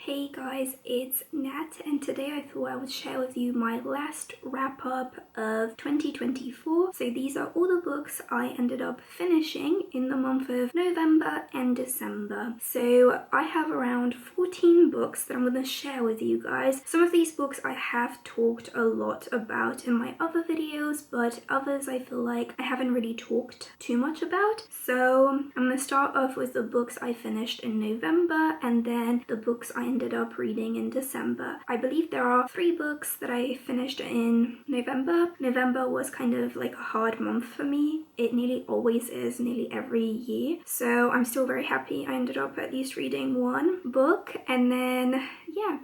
Hey guys, it's Nat, and today I thought I would share with you my last wrap up of 2024. So these are all the books I ended up finishing in the month of November and December. So I have around 14 books that I'm going to share with you guys. Some of these books I have talked a lot about in my other videos, but others I feel like I haven't really talked too much about. So I'm going to start off with the books I finished in November and then the books I ended up reading in December. I believe there are 3 books that I finished in November. November was kind of like a hard month for me. It nearly always is, nearly every year. So I'm still very happy I ended up at least reading 1 book, and then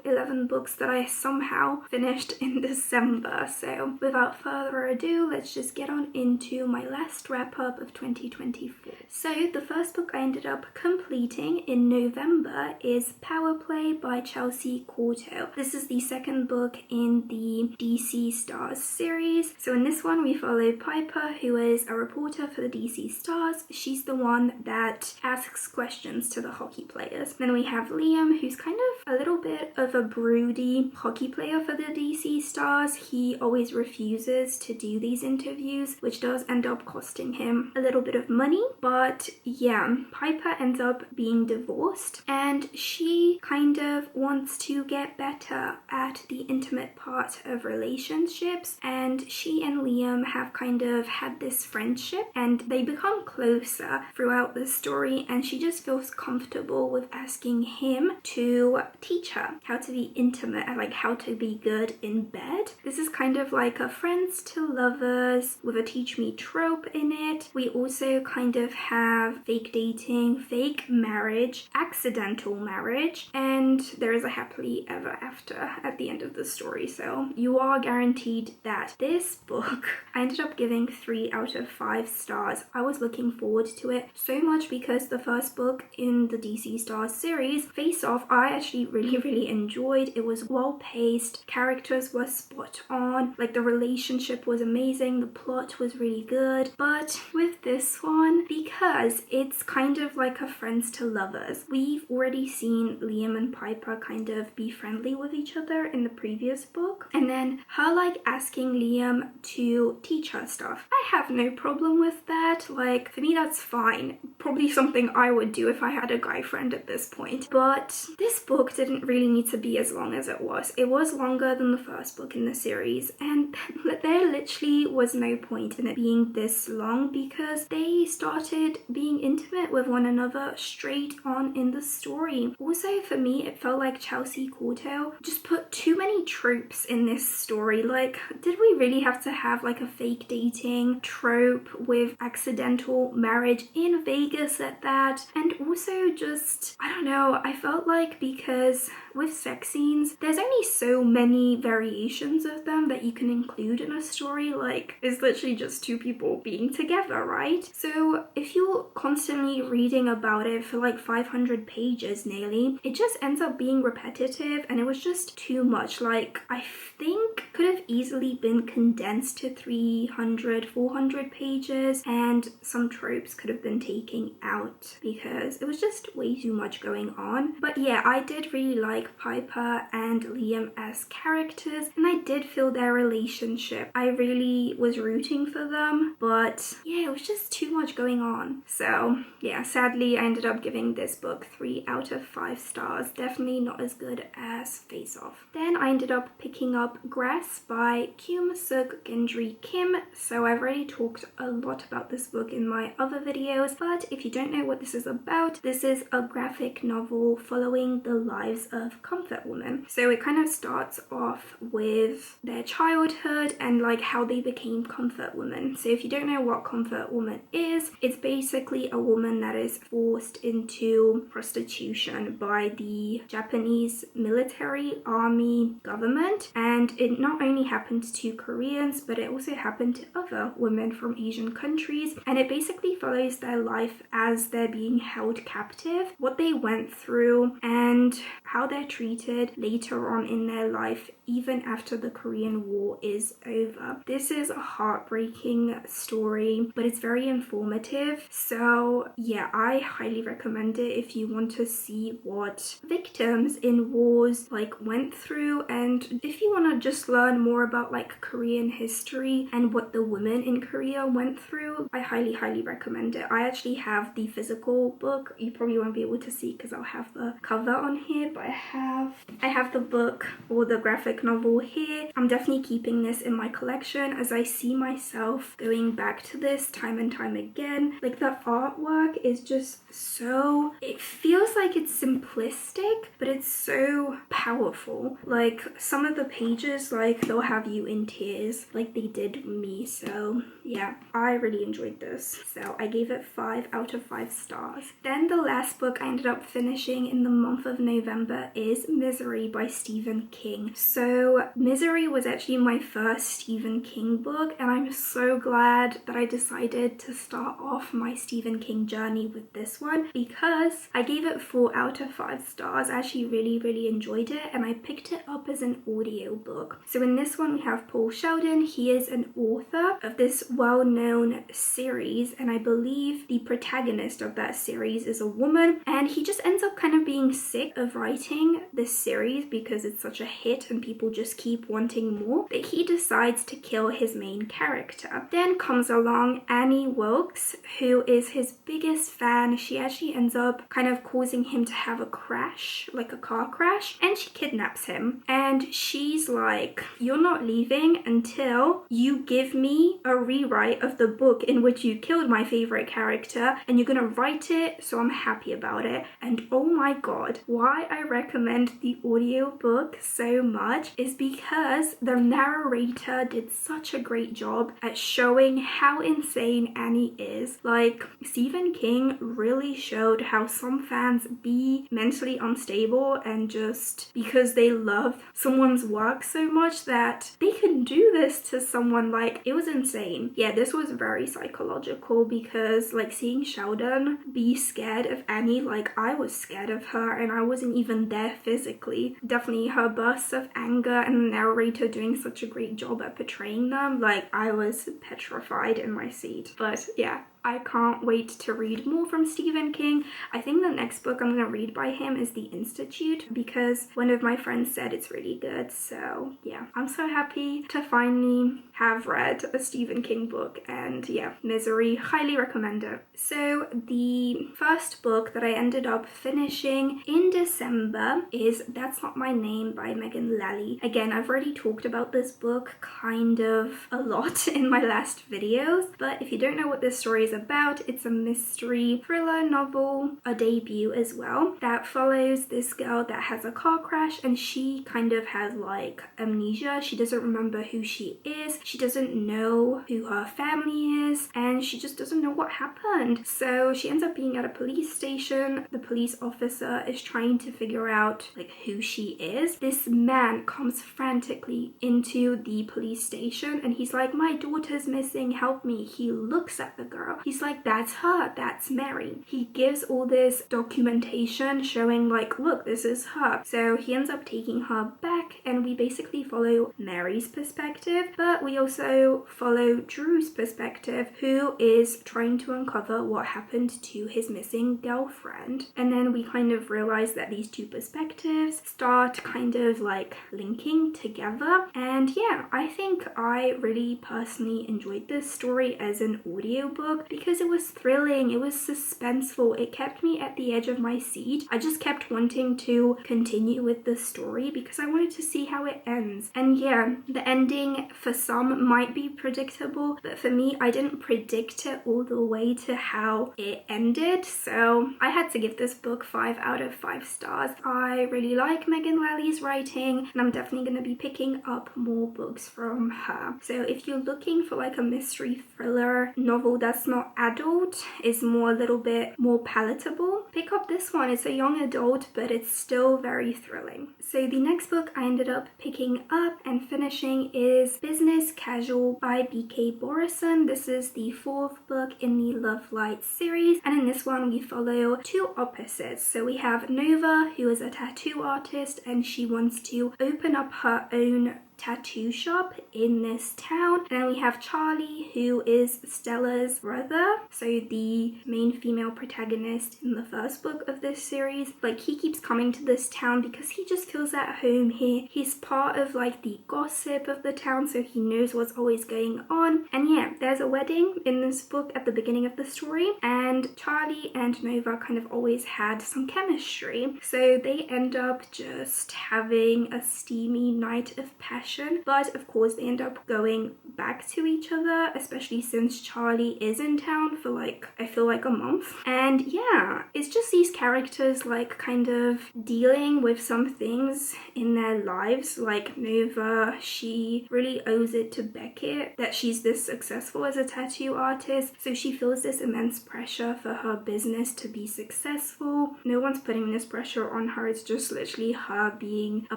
11 books that I somehow finished in December. So without further ado, let's just get on into my last wrap up of 2024. So the first book I ended up completing in November is Power Play by Chelsea Courtauld. This is the second book in the DC Stars series. So in this one we follow Piper, who is a reporter for the DC Stars. She's the one that asks questions to the hockey players. Then we have Liam, who's kind of a little bit of a broody hockey player for the DC Stars. He always refuses to do these interviews, which does end up costing him a little bit of money. But yeah, Piper ends up being divorced, and she kind of wants to get better at the intimate part of relationships, and she and Liam have kind of had this friendship and they become closer throughout the story, and she just feels comfortable with asking him to teach her how to be intimate and like how to be good in bed. This is kind of like a friends to lovers with a teach me trope in it. We also kind of have fake dating, fake marriage, accidental marriage, and there is a happily ever after at the end of the story. So you are guaranteed that. This book I ended up giving 3 out of 5 stars. I was looking forward to it so much because the first book in the DC Stars series, Face Off, I actually really enjoyed. It was well paced, characters were spot on, like the relationship was amazing, the plot was really good. But with this one, because it's kind of like a friends to lovers, we've already seen Liam and Piper kind of be friendly with each other in the previous book, and then her like asking Liam to teach her stuff. I have no problem with that. Like, for me that's fine, probably something I would do if I had a guy friend at this point. But this book didn't really need to be as long as it was. It was longer than the first book in the series, and there literally was no point in it being this long because they started being intimate with one another straight on in the story. Also, for me, it felt like Chelsea Courtauld just put too many tropes in this story. Like, did we really have to have like a fake dating trope with accidental marriage in Vegas at that? And also just, I don't know, I felt like because with sex scenes, there's only so many variations of them that you can include in a story. Like, it's literally just 2 people being together, right? So if you're constantly reading about it for like 500 pages nearly, it just ends up being repetitive, and it was just too much. Like, I think could have easily been condensed to 300, 400 pages, and some tropes could have been taken out because it was just way too much going on. But yeah, I did really like Piper and Liam as characters, and I did feel their relationship. I really was rooting for them, but yeah, it was just too much going on. So yeah, sadly I ended up giving this book 3 out of 5 stars. Definitely not as good as Face Off. Then I ended up picking up Grass by Kyum Suk Gendry Kim. So I've already talked a lot about this book in my other videos, but if you don't know what this is about, this is a graphic novel following the lives of comfort women. So it kind of starts off with their childhood and like how they became comfort women. So if you don't know what comfort woman is, it's basically a woman that is forced into prostitution by the Japanese military, army, government, and it not not only happened to Koreans, but it also happened to other women from Asian countries, and it basically follows their life as they're being held captive, what they went through, and how they're treated later on in their life, even after the Korean War is over. This is a heartbreaking story, but it's very informative. So yeah, I highly recommend it if you want to see what victims in wars like went through, and if you want to just learn more about like Korean history and what the women in Korea went through, I highly recommend it. I actually have the physical book. You probably won't be able to see because I'll have the cover on here, but I have the book or the graphic novel here. I'm definitely keeping this in my collection as I see myself going back to this time and time again. Like, the artwork is just so, it feels like it's simplistic, but it's so powerful. Like, some of the pages, like, they'll have you in tears like they did me. So yeah, I really enjoyed this. So I gave it 5 out of 5 stars. Then the last book I ended up finishing in the month of November is Misery by Stephen King. So Misery was actually my first Stephen King book, and I'm so glad that I decided to start off my Stephen King journey with this one, because I gave it 4 out of 5 stars. I actually really enjoyed it, and I picked it up as an audio book. So in this one we have Paul Sheldon. He is an author of this well-known series, and I believe the protagonist of that series is a woman, and he just ends up kind of being sick of writing this series because it's such a hit and people just keep wanting more, that he decides to kill his main character. Then comes along Annie Wilkes, who is his biggest fan. She actually ends up kind of causing him to have a crash, like a car crash, and she kidnaps him, and she's like, you're not leaving until you give me a rewrite of the book in which you killed my favorite character, and you're gonna write it so I'm happy about it. And oh my god, why I recommend the audiobook so much is because the narrator did such a great job at showing how insane Annie is. Like, Stephen King really showed how some fans be mentally unstable, and just because they love someone's work so much that they can do this to someone. Like, it was insane. Yeah, this was very psychological, because like seeing Sheldon be scared of Annie, like I was scared of her and I wasn't even there physically. Definitely her bursts of anger and the narrator doing such a great job at portraying them, like I was petrified in my seat. But yeah, I can't wait to read more from Stephen King. I think the next book I'm going to read by him is The Institute, because one of my friends said it's really good. So yeah, I'm so happy to finally have read a Stephen King book, and yeah, Misery, highly recommend it. So the first book that I ended up finishing in December is That's Not My Name by Megan Lally. Again, I've already talked about this book kind of a lot in my last videos, but if you don't know what this story is about, it's a mystery thriller novel, a debut as well, that follows this girl that has a car crash, and she kind of has like amnesia. She doesn't remember who she is, she doesn't know who her family is, and she just doesn't know what happened. So she ends up being at a police station. The police officer is trying to figure out like who she is. This man comes frantically into the police station and he's like, my daughter's missing, help me. He looks at the girl, he's like, that's her, that's Mary. He gives all this documentation showing like, look, this is her. So he ends up taking her back, and we basically follow Mary's perspective, but we also follow Drew's perspective, who is trying to uncover what happened to his missing girlfriend. And then we kind of realize that these two perspectives start kind of like linking together. And yeah, I think I really personally enjoyed this story as an audiobook because it was thrilling, it was suspenseful, it kept me at the edge of my seat. I just kept wanting to continue with the story because I wanted to see how it ends. And yeah, the ending for some might be predictable, but for me, I didn't predict it all the way to how it ended. So I had to give this book 5 out of 5 stars. I really like Megan Lally's writing, and I'm definitely going to be picking up more books from her. So if you're looking for like a mystery thriller novel that's not more adult, is a little bit more palatable. Pick up this one. It's a young adult, but it's still very thrilling. So the next book I ended up picking up and finishing is Business Casual by B.K. Borison. This is the 4th book in the Love Light series, and in this one we follow two opposites. So we have Nova, who is a tattoo artist, and she wants to open up her own tattoo shop in this town. And then we have Charlie, who is Stella's brother, so the main female protagonist in the first book of this series. Like, he keeps coming to this town because he just feels at home here. He's part of like the gossip of the town, so he knows what's always going on. And yeah, there's a wedding in this book at the beginning of the story, and Charlie and Nova kind of always had some chemistry, so they end up just having a steamy night of passion. But of course they end up going back to each other, especially since Charlie is in town for like, I feel like a month. And yeah, it's just these characters like kind of dealing with some things in their lives. Like Nova, she really owes it to Beckett that she's this successful as a tattoo artist, so she feels this immense pressure for her business to be successful. No one's putting this pressure on her, it's just literally her being a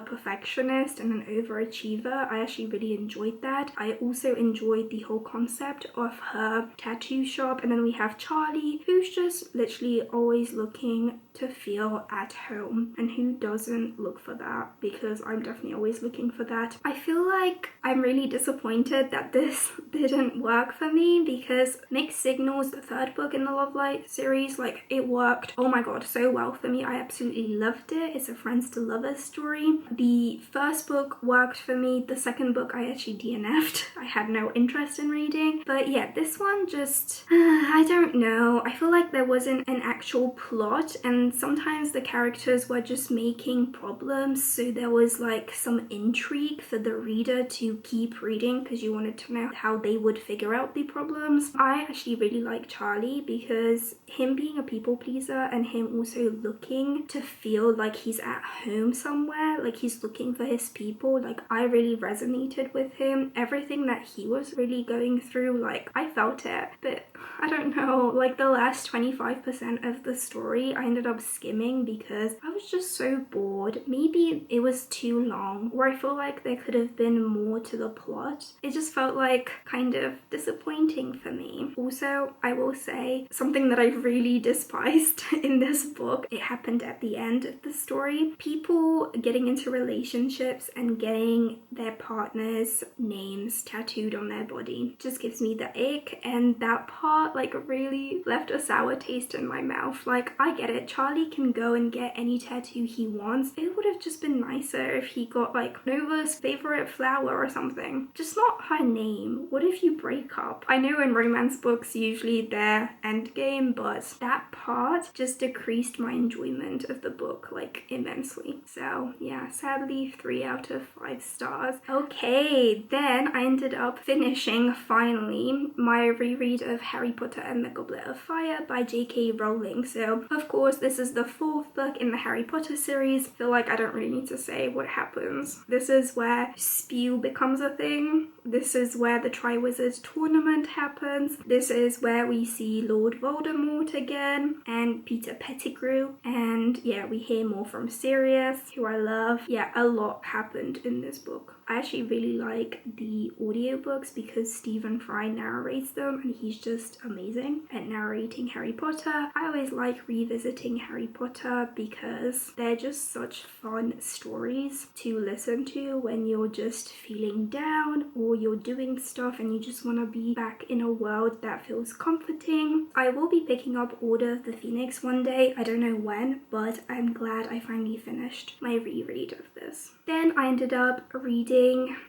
perfectionist and an overachiever. I actually really enjoyed that. I also enjoyed the whole concept of her tattoo shop. And then we have Charlie, who's just literally always looking to feel at home, and who doesn't look for that? Because I'm definitely always looking for that. I feel like I'm really disappointed that this didn't work for me, because Mixed Signals, the 3rd book in the Love Light series, like, it worked, oh my god, so well for me. I absolutely loved it. It's a friends to lovers story. The 1st book worked for me. The 2nd book I actually DNF'd. I had no interest in reading. But yeah, this one just, I don't know. I feel like there wasn't an actual plot, and sometimes the characters were just making problems, so there was like some intrigue for the reader to keep reading because you wanted to know how they would figure out the problems. I actually really like Charlie because him being a people pleaser and him also looking to feel like he's at home somewhere, like he's looking for his people, like I really resonated with him. Everything that he was really going through, like I felt it. But I don't know, like the last 25% of the story I ended up skimming because I was just so bored. Maybe it was too long, or I feel like there could have been more to the plot. It just felt like kind of disappointing for me. Also, I will say something that I really despised in this book, it happened at the end of the story. People getting into relationships and getting their partner's names tattooed on their body just gives me the ick, and that part like really left a sour taste in my mouth. Like, I get it, Charlie can go and get any tattoo he wants. It would have just been nicer if he got like Nova's favorite flower or something, just not her name. What if you break up? I know in romance books usually they're endgame, but that part just decreased my enjoyment of the book like immensely. So yeah, sadly 3 out of 5 stars. Okay, then I ended up finishing finally my reread of Harry Potter and the Goblet of Fire by J.K. Rowling. So of course this is the 4th book in the Harry Potter series. I feel like I don't really need to say what happens. This is where spew becomes a thing. This is where the Triwizard Tournament happens. This is where we see Lord Voldemort again and Peter Pettigrew. And yeah, we hear more from Sirius, who I love. Yeah, a lot happened in this book. I actually really like the audiobooks because Stephen Fry narrates them and he's just amazing at narrating Harry Potter. I always like revisiting Harry Potter because they're just such fun stories to listen to when you're just feeling down or you're doing stuff and you just want to be back in a world that feels comforting. I will be picking up Order of the Phoenix one day. I don't know when, but I'm glad I finally finished my reread of this. Then I ended up reading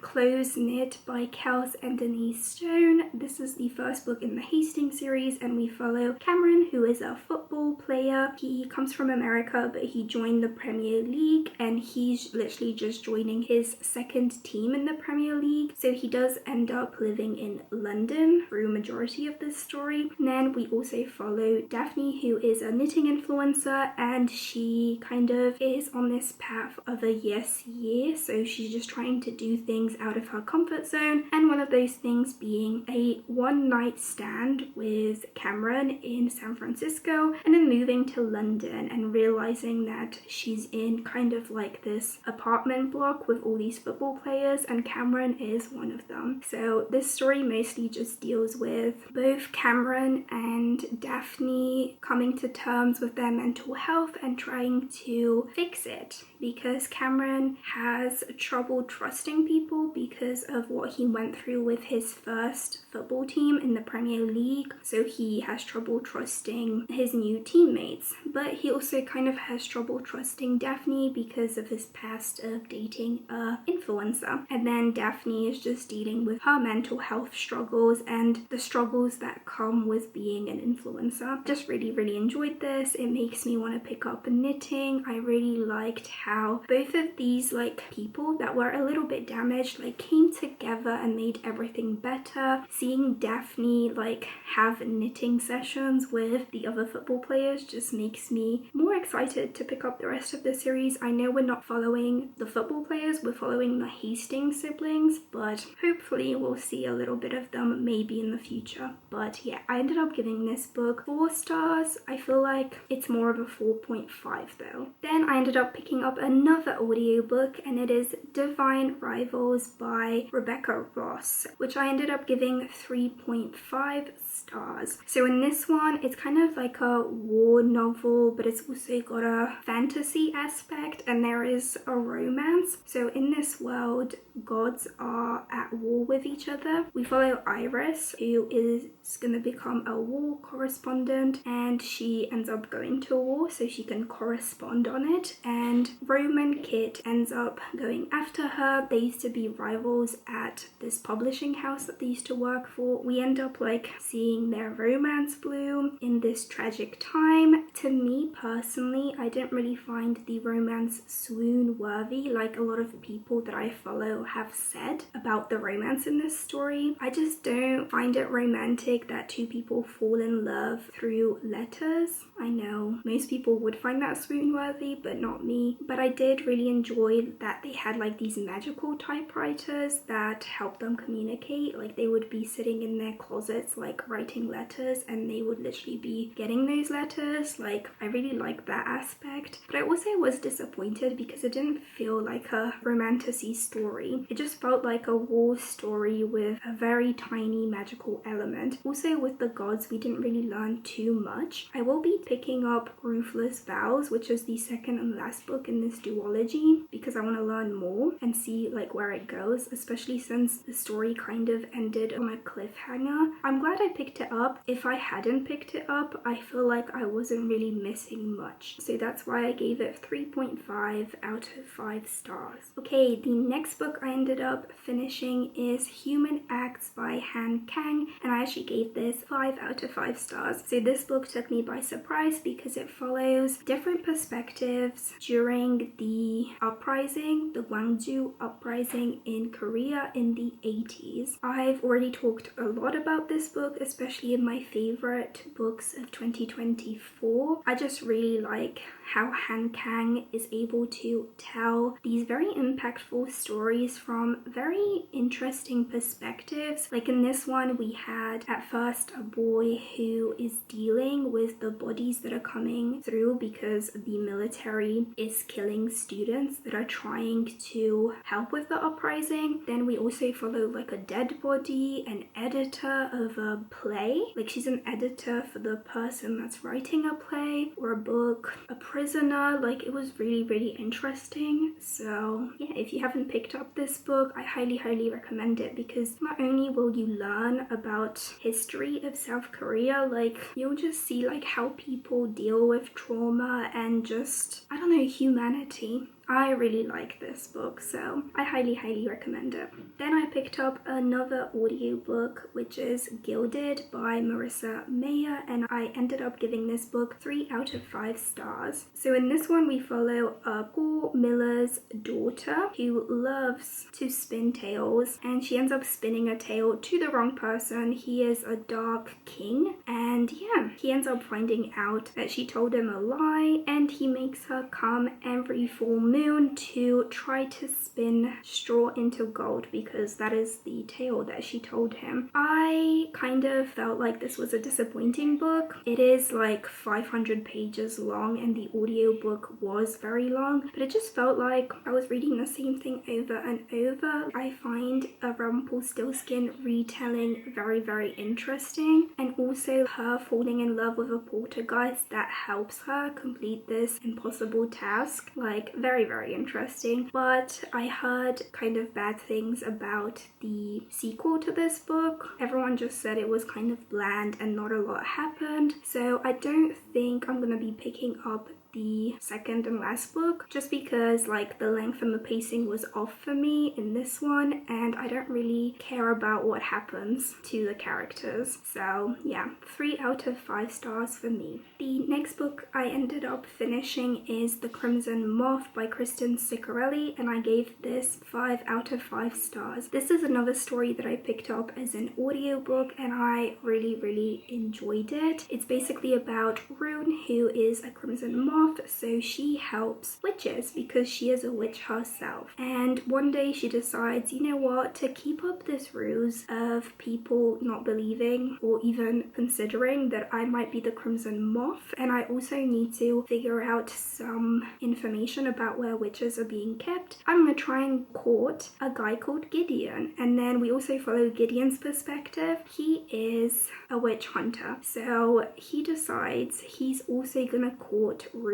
Clothes Knit by Kels and Denise Stone. This is the 1st book in the Hastings series, and we follow Cameron, who is a football player. He comes from America, but he joined the Premier League, and he's literally just joining his 2nd team in the Premier League. So he does end up living in London through a majority of this story. And then we also follow Daphne, who is a knitting influencer, and she kind of is on this path of a yes year. So she's just trying trying to do things out of her comfort zone, and one of those things being a one-night stand with Cameron in San Francisco, and then moving to London and realizing that she's in kind of like this apartment block with all these football players, and Cameron is one of them. So this story mostly just deals with both Cameron and Daphne coming to terms with their mental health and trying to fix it, because Cameron has trouble trusting people because of what he went through with his first football team in the Premier League. So he has trouble trusting his new teammates, but he also kind of has trouble trusting Daphne because of his past of dating a influencer. And then Daphne is just dealing with her mental health struggles and the struggles that come with being an influencer. Just really enjoyed this. It makes me want to pick up knitting. I really liked how both of these like people that were a little bit damaged like came together and made everything better. Seeing Daphne like have knitting sessions with the other football players just makes me more excited to pick up the rest of the series. I know we're not following the football players, we're following the Hastings siblings, but hopefully we'll see a little bit of them maybe in the future. But yeah, I ended up giving this book 4 stars. I feel like it's more of a 4.5 though. Then I ended up picking up another audiobook, and it is Divine Rivals by Rebecca Ross, which I ended up giving 3.5 stars. So in this one, it's kind of like a war novel, but it's also got a fantasy aspect, and there is a romance. So in this world, gods are at war with each other. We follow Iris, who is going to become a war correspondent, and she ends up going to war so she can correspond on it. And Roman Kit ends up going after her. They used to be rivals at this publishing house that they used to work for. We end up like seeing their romance bloom in this tragic time. To me personally, I didn't really find the romance swoon worthy like a lot of people that I follow have said about the romance in this story. I just don't find it romantic that two people fall in love through letters. I know most people would find that swoon worthy, but not me. But I did really enjoy that they had like these magical typewriters that helped them communicate. Like they would be sitting in their closets like writing letters, and they would literally be getting those letters. Like I really liked that aspect. But I also was disappointed because it didn't feel like a romantasy story. It just felt like a war story with a very tiny magical element. Also with the gods, we didn't really learn too much. I will be picking up Ruthless Vows, which is the second and last book in this duology, because I want to learn more and see like where it goes, especially since the story kind of ended on a cliffhanger. I'm glad I picked it up. If I hadn't picked it up, I feel like I wasn't really missing much. So that's why I gave it 3.5 out of 5 stars. Okay, the next book I ended up finishing is Human Acts by Han Kang, and I actually gave this 5 out of 5 stars. So this book took me by surprise because it follows different perspectives during the uprising, the Gwangju uprising in Korea in the 80s. I've already talked a lot about this book, especially in my favorite books of 2024. I just really like how Han Kang is able to tell these very impactful stories from very interesting perspectives. Like in this one, we had at first a boy who is dealing with the bodies that are coming through because the military is killing students that are trying to help with the uprising. Then we also follow like a dead body, an editor of a play. Like she's an editor for the person that's writing a play or a book, a prisoner. Like it was really interesting. So yeah, if you haven't picked up this book, I highly recommend it, because not only will you learn about history of South Korea, like you'll just see like how people deal with trauma and just, I don't know, humanity. I really like this book, so I highly recommend it. Then I picked up another audiobook, which is Gilded by Marissa Mayer, and I ended up giving this book 3 out of 5 stars. So in this one, we follow a poor miller's daughter who loves to spin tales, and she ends up spinning a tale to the wrong person. He is a dark king, and yeah, he ends up finding out that she told him a lie, and he makes her come every 4 minutes moon to try to spin straw into gold, because that is the tale that she told him. I kind of felt like this was a disappointing book. It is like 500 pages long and the audiobook was very long, but it just felt like I was reading the same thing over and over. I find a Rumpelstiltskin retelling very, very interesting, and also her falling in love with a poltergeist that helps her complete this impossible task. Like, very, very interesting. But I heard kind of bad things about the sequel to this book. Everyone just said it was kind of bland and not a lot happened, so I don't think I'm gonna be picking up the second and last book, just because like the length and the pacing was off for me in this one, and I don't really care about what happens to the characters. So yeah, 3 out of 5 stars for me. The next book I ended up finishing is The Crimson Moth by Kristen Ciccarelli, and I gave this 5 out of 5 stars. This is another story that I picked up as an audiobook and I really, really enjoyed it. It's basically about Rune, who is a crimson moth. So she helps witches because she is a witch herself, and one day she decides, you know what, to keep up this ruse of people not believing or even considering that I might be the crimson moth, and I also need to figure out some information about where witches are being kept, I'm gonna try and court a guy called Gideon. And then we also follow Gideon's perspective. He is a witch hunter, so he decides he's also gonna court Rune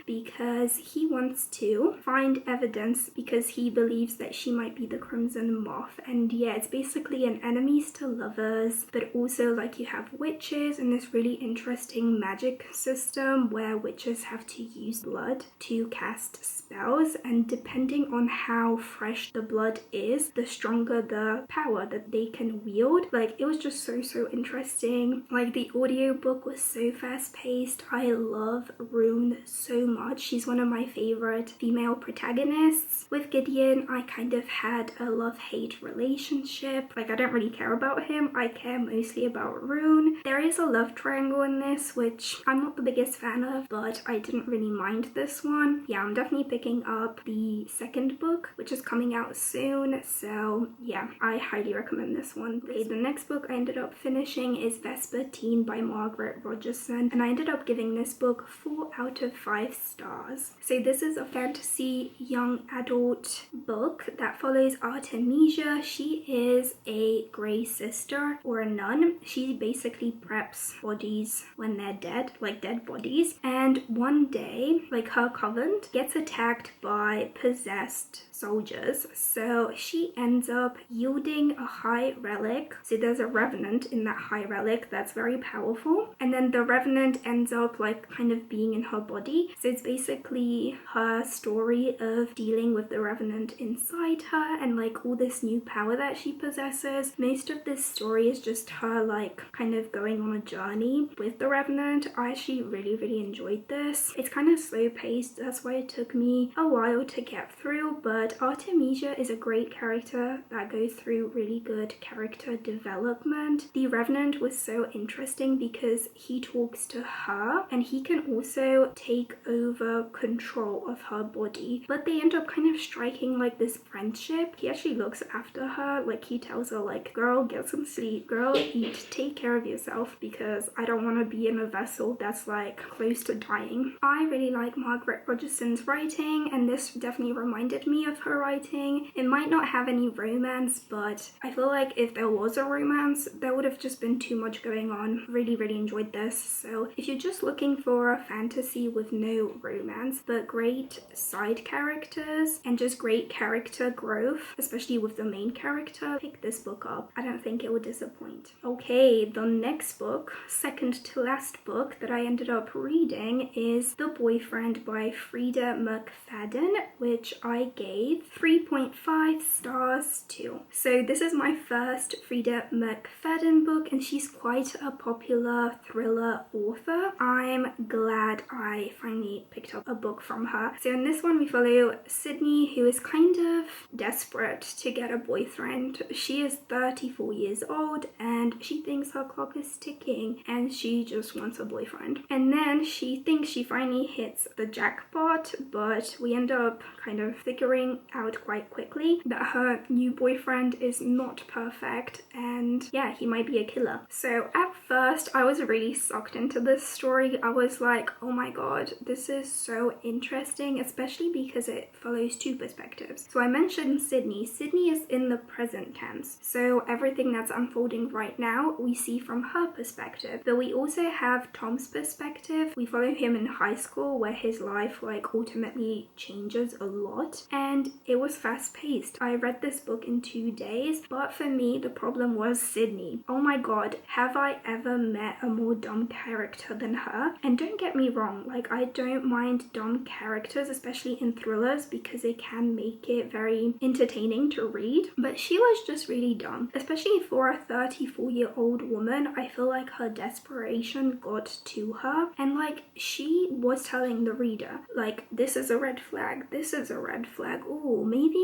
because he wants to find evidence, because he believes that she might be the crimson moth. And yeah, it's basically an enemies to lovers, but also like you have witches and this really interesting magic system where witches have to use blood to cast spells, and depending on how fresh the blood is, the stronger the power that they can wield. Like, it was just so interesting. Like, the audiobook was so fast paced. I love Rune so much. She's one of my favorite female protagonists. With Gideon, I kind of had a love-hate relationship. Like, I don't really care about him. I care mostly about Rune. There is a love triangle in this, which I'm not the biggest fan of, but I didn't really mind this one. Yeah, I'm definitely picking up the second book, which is coming out soon. So yeah, I highly recommend this one. Okay, the next book I ended up finishing is Vespertine by Margaret Rogerson, and I ended up giving this book 4 out of 5 stars. So this is a fantasy young adult book that follows Artemisia. She is a grey sister or a nun. She basically preps bodies when they're dead, like dead bodies. And one day, like, her convent gets attacked by possessed soldiers, so she ends up yielding a high relic. So there's a revenant in that high relic that's very powerful, and then the revenant ends up like kind of being in her body. So it's basically her story of dealing with the revenant inside her and like all this new power that she possesses. Most of this story is just her like kind of going on a journey with the revenant. I actually really enjoyed this. It's kind of slow paced, that's why it took me a while to get through, but Artemisia is a great character that goes through really good character development. The revenant was so interesting because he talks to her and he can also take over control of her body, but they end up kind of striking like this friendship. He actually looks after her, like he tells her like, girl, get some sleep, girl, eat, take care of yourself, because I don't want to be in a vessel that's like close to dying. I really like Margaret Rogerson's writing, and this definitely reminded me of her writing. It might not have any romance, but I feel like if there was a romance, there would have just been too much going on. Really enjoyed this. So if you're just looking for a fantasy with no romance, but great side characters and just great character growth, especially with the main character, pick this book up. I don't think it will disappoint. Okay, the next book, second to last book that I ended up reading is The Boyfriend by Frida McFadden, which I gave 3.5 stars to. So this is my first Frida McFadden book, and she's quite a popular thriller author. I'm glad I finally picked up a book from her. So in this one we follow Sydney, who is kind of desperate to get a boyfriend. She is 34 years old and she thinks her clock is ticking and she just wants a boyfriend. And then she thinks she finally hits the jackpot, but we end up kind of figuring out quite quickly that her new boyfriend is not perfect and yeah, he might be a killer. So at first I was really sucked into this story. I was like, oh my god, this is so interesting, especially because it follows two perspectives. So I mentioned Sydney. Sydney is in the present tense, so everything that's unfolding right now we see from her perspective, but we also have Tom's perspective. We follow him in high school where his life like ultimately changes a lot, and it was fast paced. I read this book in 2 days, but for me the problem was Sydney. Oh my god, have I ever met a more dumb character than her? And don't get me wrong, like I don't mind dumb characters, especially in thrillers, because they can make it very entertaining to read, but she was just really dumb, especially for a 34-year-old woman. I feel like her desperation got to her, and like she was telling the reader like, this is a red flag, this is a red flag, oh maybe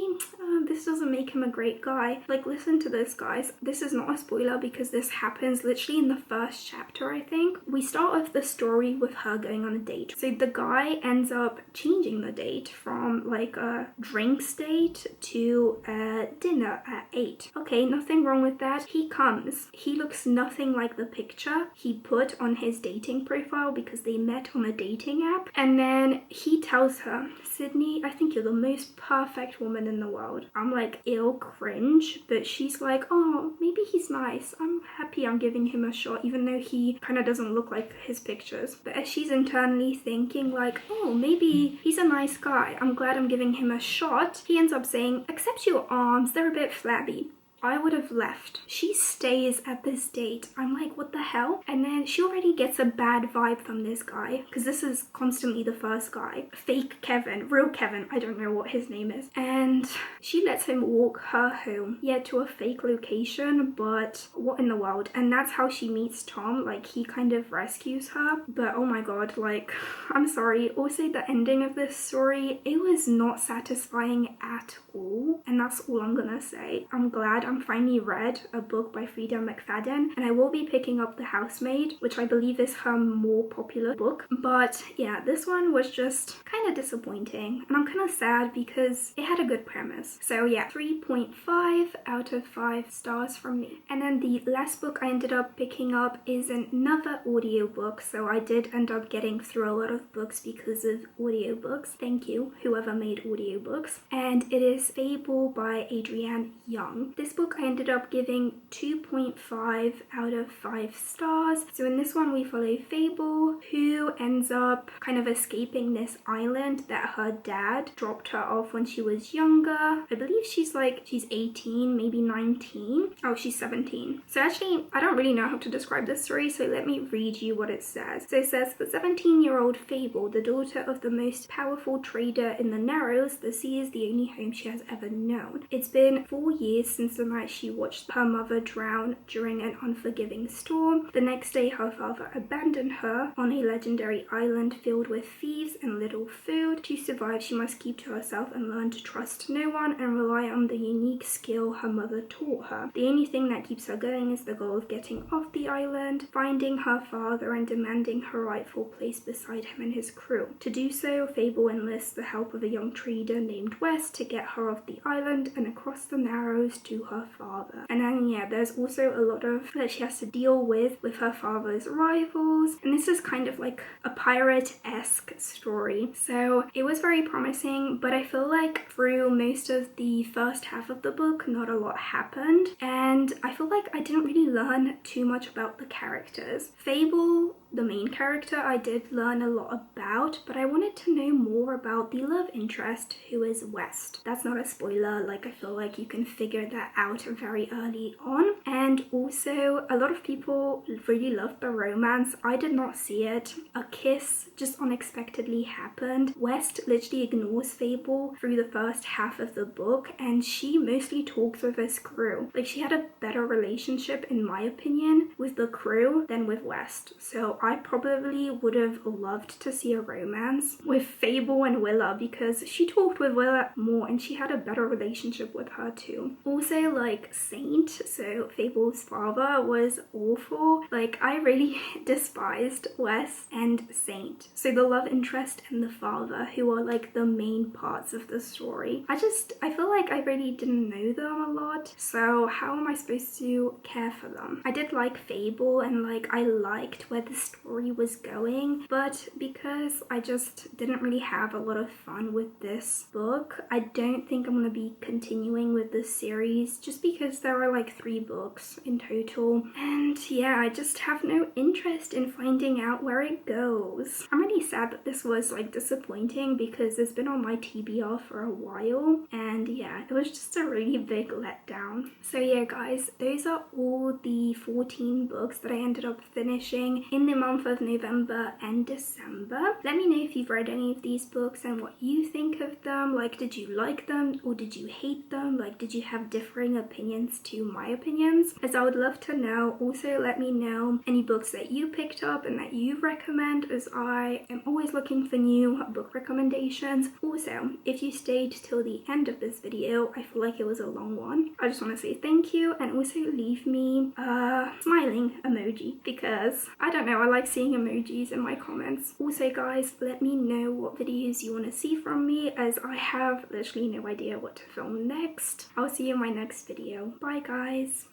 this doesn't make him a great guy. Like listen to this guys, this is not a spoiler because this happens literally in the first chapter. I think we start off the story with her going on a date. So the guy ends up changing the date from like a drinks date to a dinner at 8. Okay, nothing wrong with that. He comes, he looks nothing like the picture he put on his dating profile because they met on a dating app, and then he tells her, Sydney, I think you're the most perfect woman in the world. I'm like, ill cringe, but she's like, oh maybe he's nice, I'm happy I'm giving him a shot, even though he kind of doesn't look like his pictures. But as she's internally thinking like, oh maybe he's a nice guy, I'm glad I'm giving him a shot, he ends up saying, except your arms, they're a bit flabby. I would have left. She stays at this date. I'm like, what the hell? And then she already gets a bad vibe from this guy, because this is constantly the first guy. Fake Kevin, real Kevin, I don't know what his name is. And she lets him walk her home, yeah, to a fake location, but what in the world? And that's how she meets Tom. Like he kind of rescues her, but oh my god, like I'm sorry. Also the ending of this story, it was not satisfying at all, and that's all I'm gonna say. I'm glad I'm finally read a book by Frida McFadden, and I will be picking up The Housemaid, which I believe is her more popular book. But yeah, this one was just kind of disappointing, and I'm kind of sad because it had a good premise. So yeah, 3.5 out of 5 stars from me. And then the last book I ended up picking up is another audiobook, so I did end up getting through a lot of books because of audiobooks. Thank you, whoever made audiobooks. And it is Fable by Adrienne Young. This book I ended up giving 2.5 out of 5 stars. So in this one we follow Fable, who ends up kind of escaping this island that her dad dropped her off when she was younger. I believe she's 18, maybe 19. Oh, she's 17. So actually, I don't really know how to describe this story, so let me read you what it says. So it says, for 17-year-old Fable, the daughter of the most powerful trader in the Narrows, the sea is the only home she has ever known. It's been 4 years since the night she watched her mother drown during an unforgiving storm. The next day, her father abandoned her on a legendary island filled with thieves and little food. To survive, she must keep to herself and learn to trust no one and rely on the unique skill her mother taught her. The only thing that keeps her going is the goal of getting off the island, finding her father, and demanding her rightful place beside him and his crew. To do so, Fable enlists the help of a young trader named West to get her off the island and across the Narrows to her father. And then yeah, there's also a lot of that she has to deal with her father's rivals, and this is kind of like a pirate-esque story. So it was very promising, but I feel like through most of the first half of the book not a lot happened, and I feel like I didn't really learn too much about the characters. Fable, the main character, I did learn a lot about, but I wanted to know more about the love interest, who is West. That's not a spoiler, like I feel like you can figure that out very early on. And also, a lot of people really loved the romance. I did not see it. A kiss just unexpectedly happened. West literally ignores Fable through the first half of the book, and she mostly talks with his crew. Like, she had a better relationship, in my opinion, with the crew than with West. So I probably would have loved to see a romance with Fable and Willa, because she talked with Willa more and she had a better relationship with her too. Also, like Saint, so Fable's father, was awful. Like, I really despised Wes and Saint, so the love interest and the father, who are like the main parts of the story. I feel like I really didn't know them a lot, so how am I supposed to care for them? I did like Fable and like I liked where the story was going, but because I just didn't really have a lot of fun with this book, I don't think I'm going to be continuing with this series, just because there are like 3 books in total, and yeah, I just have no interest in finding out where it goes. I'm really sad that this was like disappointing, because it's been on my TBR for a while, and yeah, it was just a really big letdown. So yeah guys, those are all the 14 books that I ended up finishing in the month of November and December. Let me know if you've read any of these books and what you think of them. Like, did you like them or did you hate them? Like, did you have differing opinions to my opinions? As I would love to know. Also, let me know any books that you picked up and that you recommend, as I am always looking for new book recommendations. Also, if you stayed till the end of this video, I feel like it was a long one, I just want to say thank you, and also leave me a smiling emoji, because I don't know, I like seeing emojis in my comments. Also guys, let me know what videos you want to see from me, as I have literally no idea what to film next. I'll see you in my next video. Bye guys.